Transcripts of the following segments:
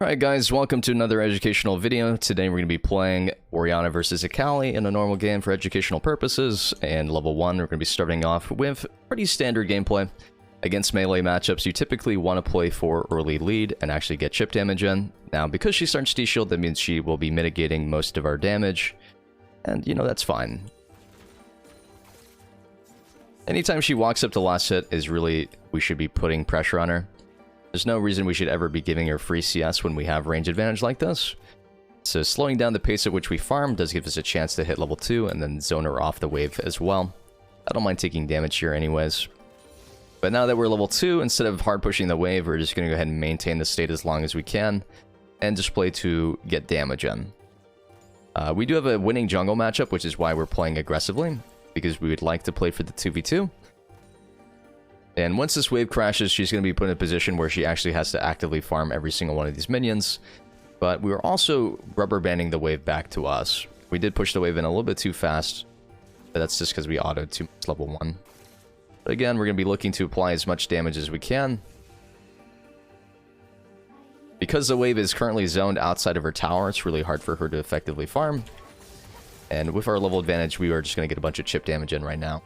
Alright guys, welcome to another educational video. Today we're going to be playing Orianna versus Akali in a normal game for educational purposes, and level 1 we're going to be starting off with pretty standard gameplay. Against melee matchups, you typically want to play for early lead and actually get chip damage in. Now, because she starts D-Shield, that means she will be mitigating most of our damage, and you know, that's fine. Anytime she walks up to last hit is really, we should be putting pressure on her. There's no reason we should ever be giving her free CS when we have range advantage like this. So slowing down the pace at which we farm does give us a chance to hit level 2 and then zone her off the wave as well. I don't mind taking damage here anyways. But now that we're level 2, instead of hard pushing the wave, we're just going to go ahead and maintain the state as long as we can and just play to get damage in. We do have a winning jungle matchup, which is why we're playing aggressively, because we would like to play for the 2v2. And once this wave crashes, she's going to be put in a position where she actually has to actively farm every single one of these minions. But we were also rubber banding the wave back to us. We did push the wave in a little bit too fast, but that's just because we autoed too much level 1. But again, we're going to be looking to apply as much damage as we can. Because the wave is currently zoned outside of her tower, it's really hard for her to effectively farm. And with our level advantage, we are just going to get a bunch of chip damage in right now.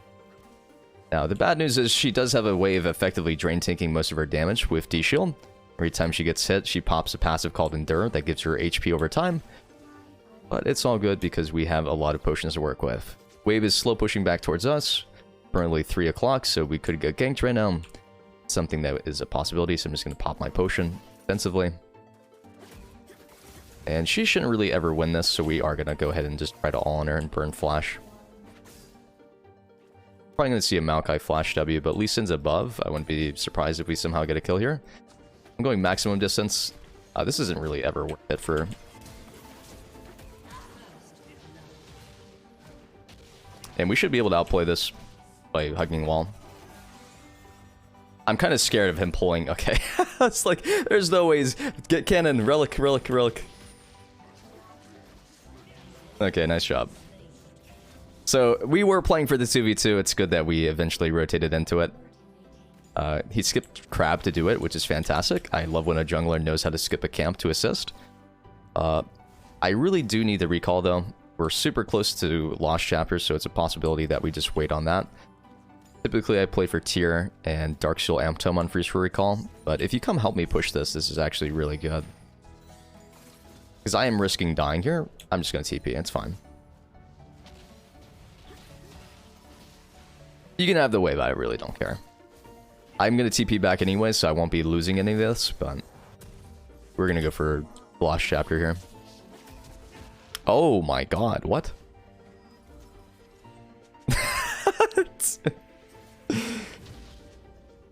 Now, the bad news is she does have a way of effectively drain tanking most of her damage with D-Shield. Every time she gets hit, she pops a passive called Endure that gives her HP over time. But it's all good because we have a lot of potions to work with. Wave is slow pushing back towards us. Currently 3 o'clock, so we could get ganked right now. Something that is a possibility, so I'm just going to pop my potion defensively. And she shouldn't really ever win this, so we are going to go ahead and just try to all on her and burn flash. Probably going to see a Maokai flash W, but Lee Sin's above. I wouldn't be surprised if we somehow get a kill here. I'm going maximum distance. This isn't really ever worth it for... And we should be able to outplay this by hugging wall. I'm kind of scared of him pulling... Okay, it's like, there's no ways. Get cannon, relic, relic, relic. Okay, nice job. So, we were playing for the 2v2, it's good that we eventually rotated into it. He skipped Crab to do it, which is fantastic. I love when a jungler knows how to skip a camp to assist. I really do need the recall though. We're super close to Lost Chapters, so it's a possibility that we just wait on that. Typically I play for Tier and Darksteel Amptome on Freeze for recall, but if you come help me push this, this is actually really good. Because I am risking dying here, I'm just going to TP, it's fine. You can have the wave, I really don't care. I'm going to TP back anyway, so I won't be losing any of this, but we're going to go for Lost Chapter here. Oh my god, what?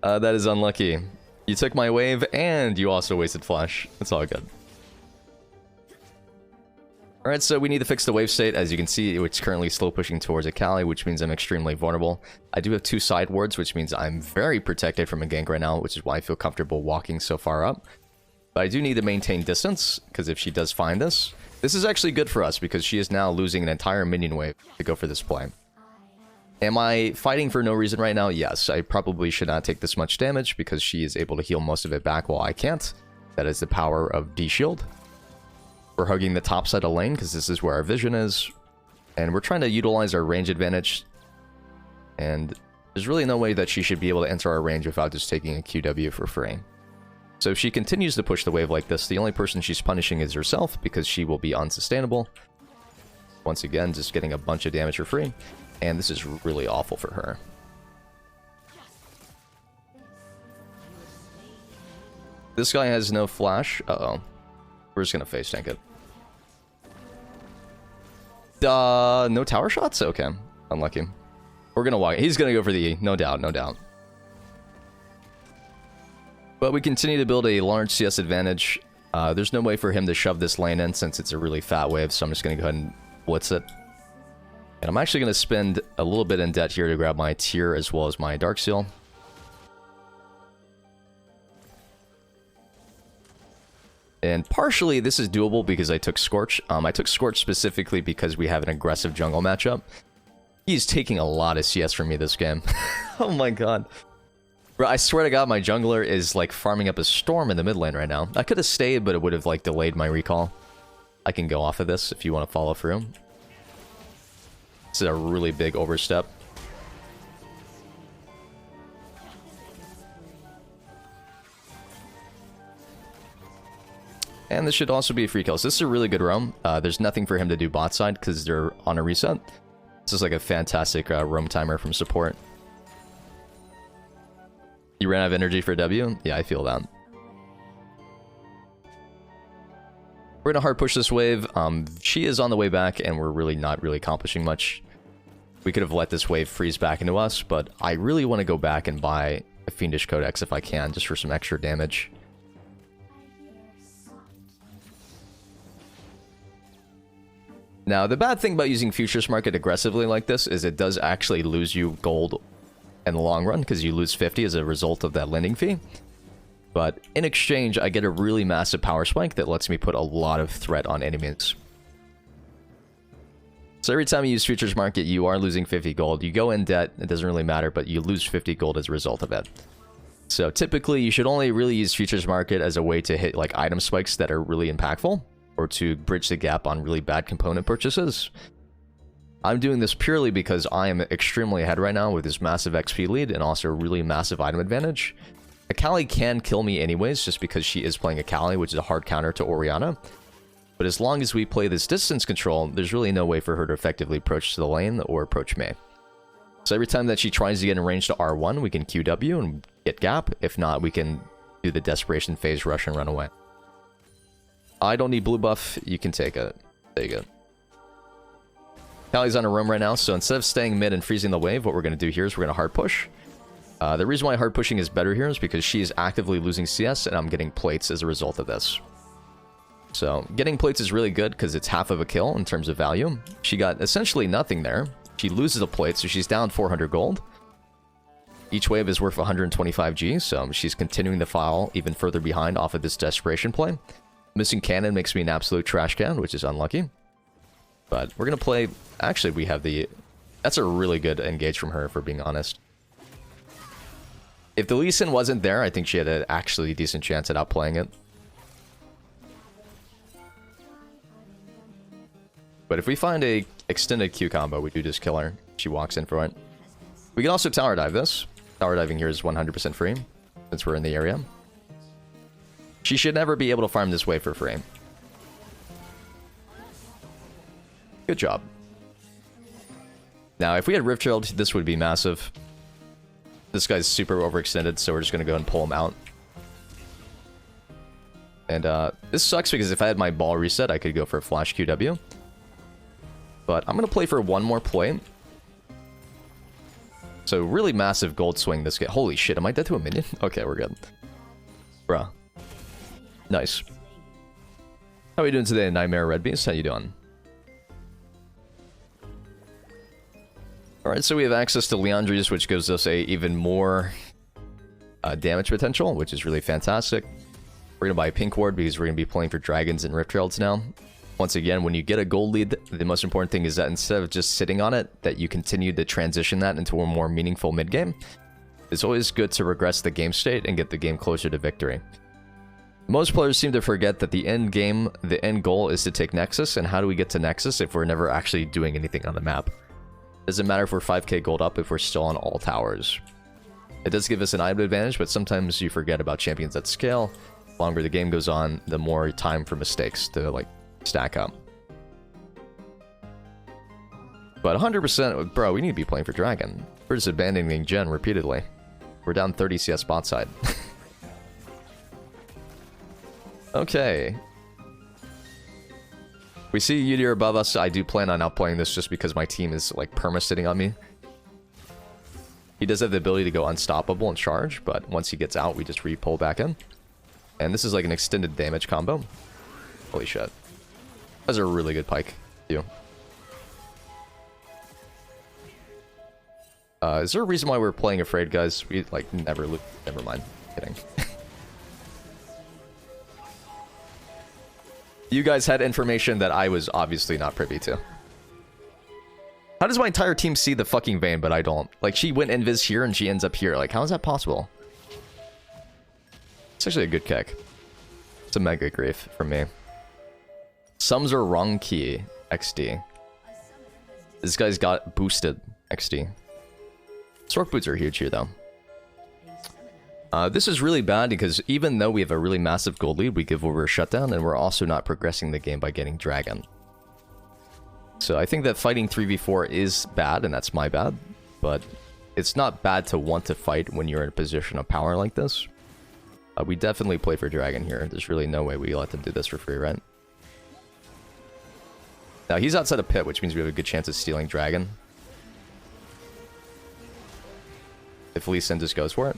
That is unlucky. You took my wave, and you also wasted flash. It's all good. Alright, so we need to fix the wave state. As you can see, it's currently slow pushing towards Akali, which means I'm extremely vulnerable. I do have 2 side wards, which means I'm very protected from a gank right now, which is why I feel comfortable walking so far up. But I do need to maintain distance, because if she does find this, this is actually good for us, because she is now losing an entire minion wave to go for this play. Am I fighting for no reason right now? Yes, I probably should not take this much damage, because she is able to heal most of it back while I can't. That is the power of D-Shield. We're hugging the top side of lane because this is where our vision is. And we're trying to utilize our range advantage. And there's really no way that she should be able to enter our range without just taking a QW for free. So if she continues to push the wave like this, the only person she's punishing is herself because she will be unsustainable. Once again, just getting a bunch of damage for free. And this is really awful for her. This guy has no flash. Uh-oh. We're just going to face tank it. No tower shots? Okay. Unlucky. We're going to walk. He's going to go for the E. No doubt, no doubt. But we continue to build a large CS advantage. There's no way for him to shove this lane in since it's a really fat wave, so I'm just going to go ahead and blitz it. And I'm actually going to spend a little bit in debt here to grab my Tier as well as my Darksteel. And partially, this is doable because I took Scorch. I took Scorch specifically because we have an aggressive jungle matchup. He's taking a lot of CS from me this game. Oh my god. Bro, I swear to God, my jungler is like farming up a storm in the mid lane right now. I could have stayed, but it would have like delayed my recall. I can go off of this if you want to follow through. This is a really big overstep. And this should also be a free kill. So this is a really good roam. There's nothing for him to do bot side because they're on a reset. This is like a fantastic roam timer from support. You ran out of energy for W? Yeah, I feel that. We're gonna hard push this wave. She is on the way back, and we're really not accomplishing much. We could have let this wave freeze back into us, but I really want to go back and buy a Fiendish Codex if I can, just for some extra damage. Now, the bad thing about using Futures Market aggressively like this is it does actually lose you gold in the long run, because you lose 50 as a result of that lending fee. But in exchange, I get a really massive power spike that lets me put a lot of threat on enemies. So every time you use Futures Market, you are losing 50 gold. You go in debt, it doesn't really matter, but you lose 50 gold as a result of it. So typically, you should only really use Futures Market as a way to hit like item spikes that are really impactful, or to bridge the gap on really bad component purchases. I'm doing this purely because I am extremely ahead right now with this massive XP lead and also a really massive item advantage. Akali can kill me anyways, just because she is playing Akali, which is a hard counter to Orianna. But as long as we play this distance control, there's really no way for her to effectively approach to the lane or approach me. So every time that she tries to get in range to R1, we can QW and get gap. If not, we can do the desperation phase rush and run away. I don't need blue buff. You can take it. There you go. Kali's on a roam right now, so instead of staying mid and freezing the wave, what we're going to do here is we're going to hard push. The reason why hard pushing is better here is because she is actively losing CS, and I'm getting plates as a result of this. So getting plates is really good because it's half of a kill in terms of value. She got essentially nothing there. She loses a plate, so she's down 400 gold. Each wave is worth 125 G, so she's continuing to fall even further behind off of this desperation play. Missing cannon makes me an absolute trash can, which is unlucky. But we're going to play... Actually, we have the... That's a really good engage from her, if we're being honest. If the Lee Sin wasn't there, I think she had an actually decent chance at outplaying it. But if we find a extended Q combo, we do just kill her. She walks in for it. We can also tower dive this. Tower diving here is 100% free, since we're in the area. She should never be able to farm this wave for free. Good job. Now, if we had Rift Herald, this would be massive. This guy's super overextended, so we're just going to go and pull him out. And this sucks because if I had my ball reset, I could go for a flash QW. But I'm going to play for one more play. So really massive gold swing this guy. Holy shit, am I dead to a minion? Okay, we're good. Bruh. Nice. How are we doing today, Nightmare Red Beast? How you doing? Alright, so we have access to Leandri's, which gives us a even more damage potential, which is really fantastic. We're going to buy a pink ward because we're going to be playing for dragons and Rift Heralds now. Once again, when you get a gold lead, the most important thing is that instead of just sitting on it, that you continue to transition that into a more meaningful mid-game. It's always good to regress the game state and get the game closer to victory. Most players seem to forget that the end game, the end goal is to take Nexus, and how do we get to Nexus if we're never actually doing anything on the map? Doesn't matter if we're 5k gold up if we're still on all towers. It does give us an item advantage, but sometimes you forget about champions at scale. The longer the game goes on, the more time for mistakes to like stack up. But 100%, bro, we need to be playing for Dragon. We're just abandoning Gen repeatedly. We're down 30 CS bot side. Okay. We see Udyr above us. I do plan on outplaying this just because my team is like perma-sitting on me. He does have the ability to go unstoppable and charge, but once he gets out, we just re-pull back in. And this is like an extended damage combo. Holy shit. That's a really good pike. Too. Is there a reason why we're playing Afraid, guys? We like never mind. Kidding. You guys had information that I was obviously not privy to. How does my entire team see the fucking Vayne, but I don't? Like, she went invis here and she ends up here. Like, how is that possible? It's actually a good kick. It's a mega grief for me. Sums are wrong key, XD. This guy's got boosted, XD. Sork boots are huge here, though. This is really bad because even though we have a really massive gold lead, we give over a shutdown, and we're also not progressing the game by getting dragon. So I think that fighting 3v4 is bad, and that's my bad. But it's not bad to want to fight when you're in a position of power like this. We definitely play for dragon here. There's really no way we let them do this for free, right? Now, he's outside a pit, which means we have a good chance of stealing dragon. If Lee Sin just goes for it.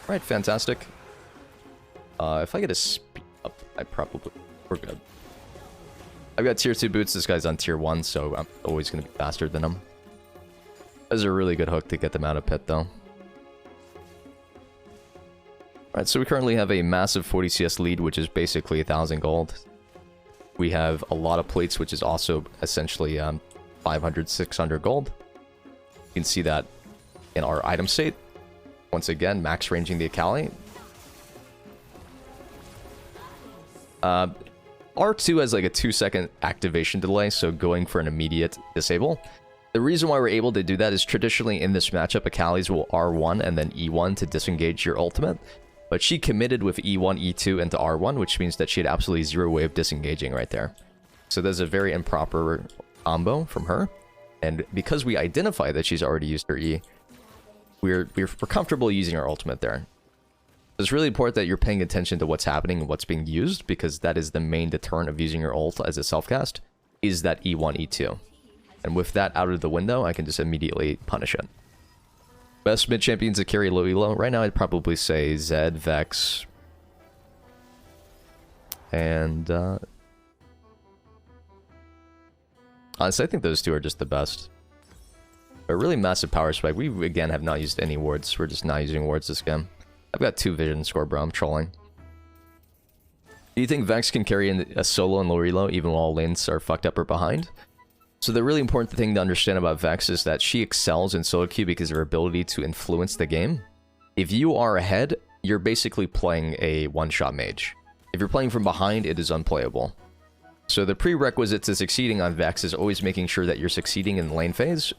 Alright, fantastic. If I get a speed up, I probably... We're good. I've got tier 2 boots. This guy's on tier 1, so I'm always going to be faster than him. That's a really good hook to get them out of pit, though. Alright, so we currently have a massive 40 CS lead, which is basically 1,000 gold. We have a lot of plates, which is also essentially 500, 600 gold. You can see that in our item state. Once again, max ranging the Akali. R2 has like a 2-second activation delay, so going for an immediate disable. The reason why we're able to do that is traditionally in this matchup, Akalis will R1 and then E1 to disengage your ultimate. But she committed with E1, E2 into R1, which means that she had absolutely zero way of disengaging right there. So there's a very improper combo from her. And because we identify that she's already used her E, we're comfortable using our ultimate there. It's really important that you're paying attention to what's happening and what's being used, because that is the main deterrent of using your ult as a self-cast, is that E1, E2. And with that out of the window, I can just immediately punish it. Best mid champions to carry low elo. Right now, I'd probably say Zed, Vex, and honestly, I think those two are just the best. A really massive power spike. We again have not used any wards. We're just not using wards this game. I've got 2 vision score, bro. I'm trolling. Do you think Vex can carry in a solo and low elo even while lanes are fucked up or behind? So the really important thing to understand about Vex is that she excels in solo queue because of her ability to influence the game. If you are ahead, you're basically playing a one-shot mage. If you're playing from behind, it is unplayable. So the prerequisite to succeeding on Vex is always making sure that you're succeeding in the lane phase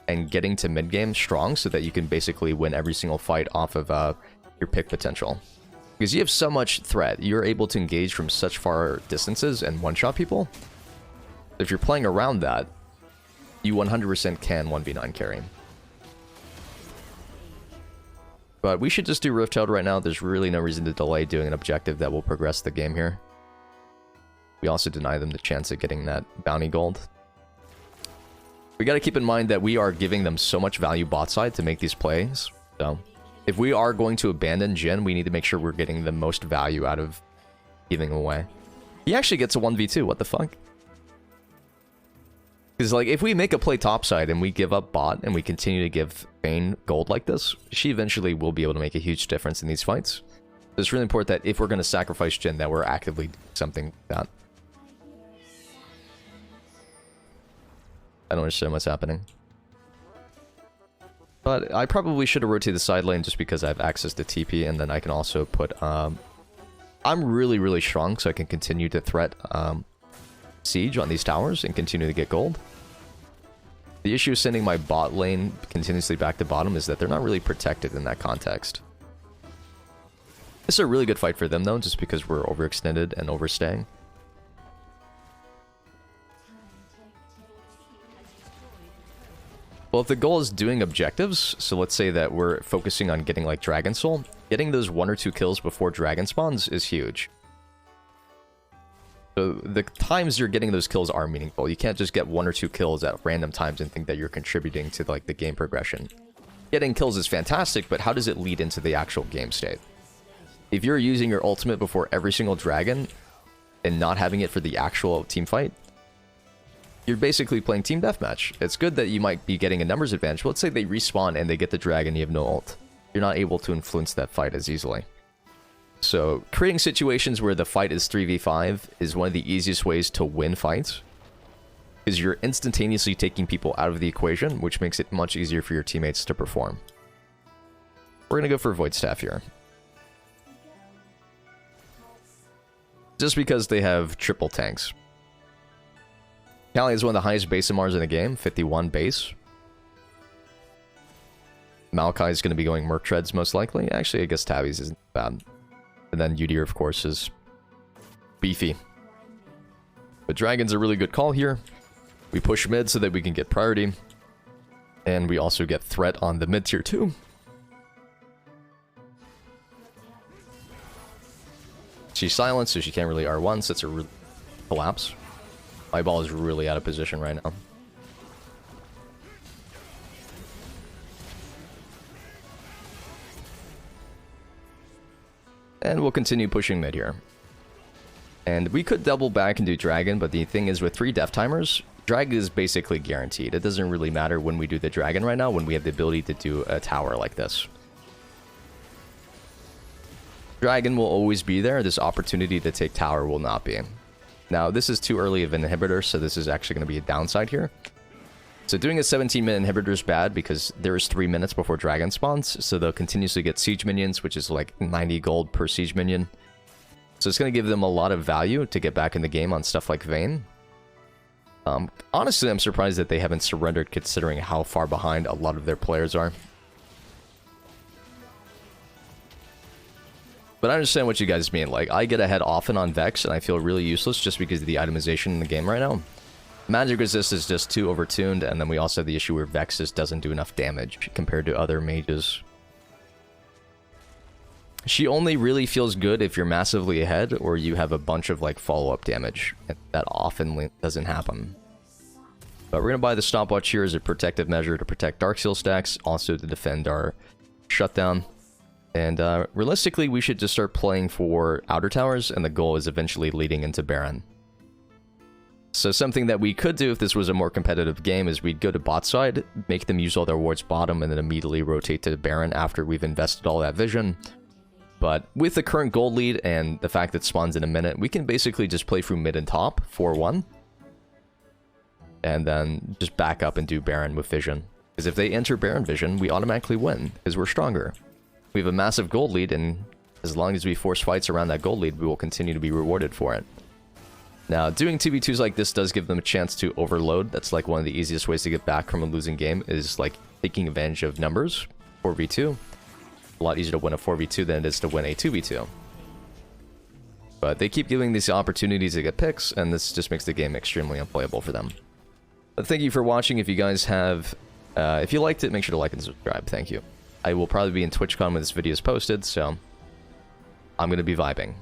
and getting to mid-game strong so that you can basically win every single fight off of your pick potential. Because you have so much threat, you're able to engage from such far distances and one-shot people. If you're playing around that, you 100% can 1v9 carry. But we should just do Riftchild right now. There's really no reason to delay doing an objective that will progress the game here. We also deny them the chance of getting that bounty gold. We got to keep in mind that we are giving them so much value bot side to make these plays. So if we are going to abandon Jhin, we need to make sure we're getting the most value out of giving away. He actually gets a 1v2. What the fuck? Because, like, if we make a play topside and we give up bot and we continue to give Vayne gold like this, she eventually will be able to make a huge difference in these fights. So it's really important that if we're going to sacrifice Jhin, that we're actively doing something like that. I don't understand what's happening. But I probably should have rotated the side lane just because I have access to TP, and then I can also put... I'm really, really strong, so I can continue to threat... siege on these towers and continue to get gold. The issue of sending my bot lane continuously back to bottom is that they're not really protected in that context. This is a really good fight for them though, just because we're overextended and overstaying. Well, if the goal is doing objectives, so let's say that we're focusing on getting like Dragon Soul, getting those 1 or 2 kills before Dragon spawns is huge. So the times you're getting those kills are meaningful. You can't just get 1 or 2 kills at random times and think that you're contributing to like the game progression. Getting kills is fantastic, but how does it lead into the actual game state? If you're using your ultimate before every single dragon and not having it for the actual team fight, you're basically playing team deathmatch. It's good that you might be getting a numbers advantage, but let's say they respawn and they get the dragon, you have no ult. You're not able to influence that fight as easily. So, creating situations where the fight is 3v5 is one of the easiest ways to win fights. Because you're instantaneously taking people out of the equation, which makes it much easier for your teammates to perform. We're going to go for Void Staff here. just because they have triple tanks. Akali is one of the highest base MRs in the game, 51 base. Maokai is going to be going Merc Treads most likely. Actually, I guess Tabby's isn't bad. And then Udyr, of course, is beefy. But Dragon's a really good call here. We push mid so that we can get priority. And we also get threat on the mid tier 2. She's silenced, so she can't really R1, so it's a collapse. My ball is really out of position right now. And we'll continue pushing mid here. And we could double back and do Dragon, but the thing is with 3 death timers, Drag is basically guaranteed. It doesn't really matter when we do the Dragon right now, when we have the ability to do a tower like this. Dragon will always be there. This opportunity to take tower will not be. Now, this is too early of an inhibitor, so this is actually going to be a downside here. So doing a 17-minute inhibitor is bad because there is 3 minutes before Dragon spawns, so they'll continuously get siege minions, which is like 90 gold per siege minion. So it's going to give them a lot of value to get back in the game on stuff like Vayne. Honestly, I'm surprised that they haven't surrendered considering how far behind a lot of their players are. But I understand what you guys mean. Like, I get ahead often on Vex, and I feel really useless just because of the itemization in the game right now. Magic Resist is just too overtuned, and then we also have the issue where Vex just doesn't do enough damage compared to other mages. She only really feels good if you're massively ahead, or you have a bunch of, like, follow-up damage. And that often doesn't happen. But we're going to buy the stopwatch here as a protective measure to protect Dark Seal stacks, also to defend our shutdown. And realistically, we should just start playing for outer towers, and the goal is eventually leading into Baron. So something that we could do if this was a more competitive game is we'd go to bot side, make them use all their wards bottom, and then immediately rotate to Baron after we've invested all that vision. But with the current gold lead and the fact that spawns in a minute, we can basically just play through mid and top 4-1. And then just back up and do Baron with vision. Because if they enter Baron vision, we automatically win, because we're stronger. We have a massive gold lead, and as long as we force fights around that gold lead, we will continue to be rewarded for it. Now, doing 2v2s like this does give them a chance to overload. That's like one of the easiest ways to get back from a losing game, is like taking advantage of numbers. 4v2. A lot easier to win a 4v2 than it is to win a 2v2. But they keep giving these opportunities to get picks, and this just makes the game extremely unplayable for them. But thank you for watching. If you guys have... if you liked it, make sure to like and subscribe. Thank you. I will probably be in TwitchCon when this video is posted, so I'm going to be vibing.